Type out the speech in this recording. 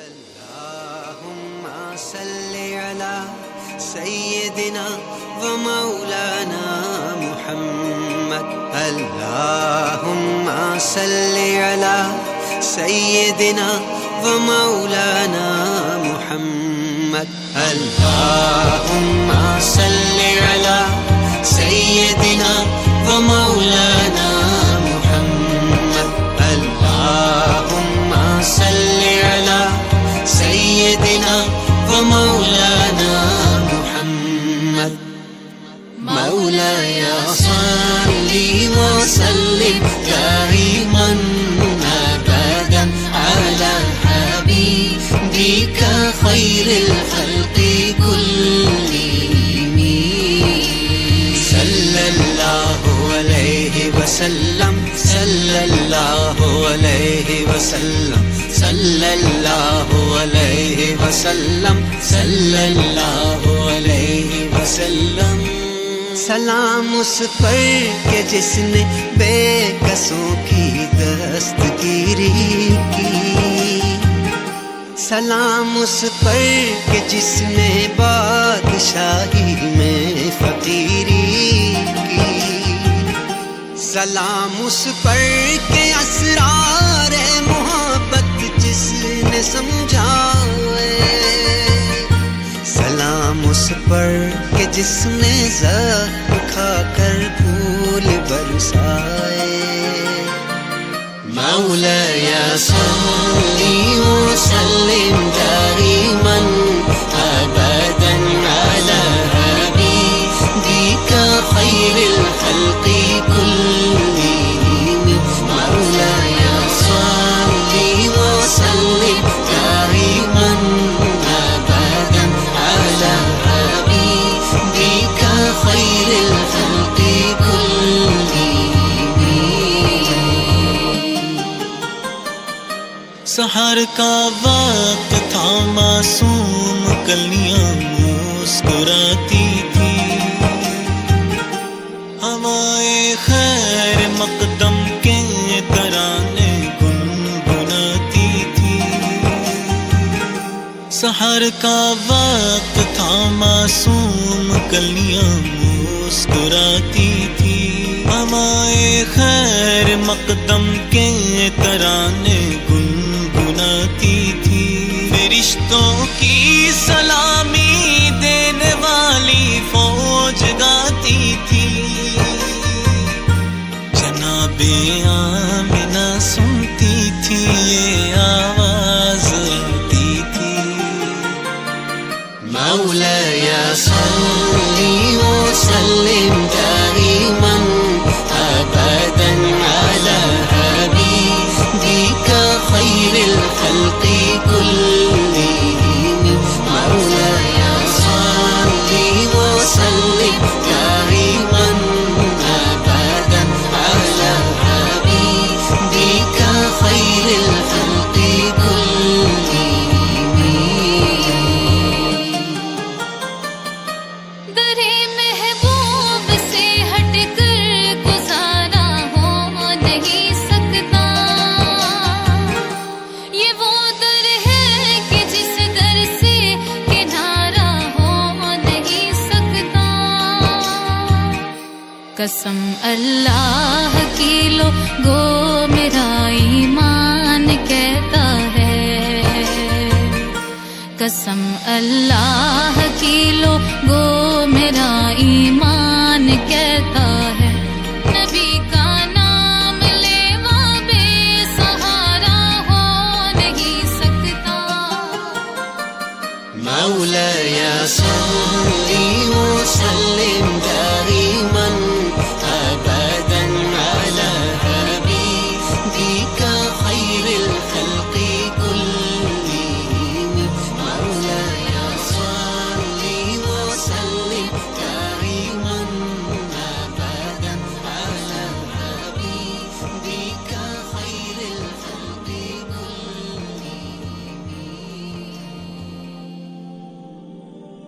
اللهم صل على سيدنا ومولانا محمد. اللهم صل على سيدنا ومولانا محمد. اللهم صل على سيدنا ومولانا محمد. اللهم صل على سيدنا ومولانا محمد. مولاي صل وسلم دائما أبدا على حبيبك خير الخلق كلهم صلى الله عليه وسلم صلى الله عليه وسلم صلى الله عليه وسلم صلى الله عليه وسلم. سلام اس پر کہ جس نے بے کسوں کی دستگیری کی. سلام اس پر کہ جس نے بادشاہی میں فقیری کی. سلام اس پر کہ اسرار محبت جس نے سمجھائے. سلام اس پر کہ جس نے زخم کھا کر پھول برسائے. مولاي صل وسلم دائما أبدا على حبيبك خير الخلق كلهم. مولاي صل وسلم دائما أبدا على حبيبك خير الخلق كلهم. سحر کا وقت تھا معصوم کلیاں مسکراتی تھی. ہوائے خیر مقدم کے ترانے گنگناتی تھی. سحر کا وقت تھا معصوم کلیاں مسکراتی تھی. ہوائے خیر مقدم کے ترانے گنگناتی تھی. فرشتوں کی سلامی دینے والی فوج گاتی تھی. جناب آمنہ سنتی تھی یہ آواز آتی تھی. مولاي صل وسلم دائما أبدا على حبيبك خير الخلق كلهم. مولاي صل وسلم دائما أبدا على حبيبك خير الخلق كلهم. درے محبوب سے ہٹ کر گزارا ہو نہیں سکتا. یہ وہ در ہے کہ جس در سے کنارہ ہو نہیں سکتا. قسم اللہ کی لو گو میرا ایمان کہتا ہے. قسم اللہ کی لو گو میرا ایمان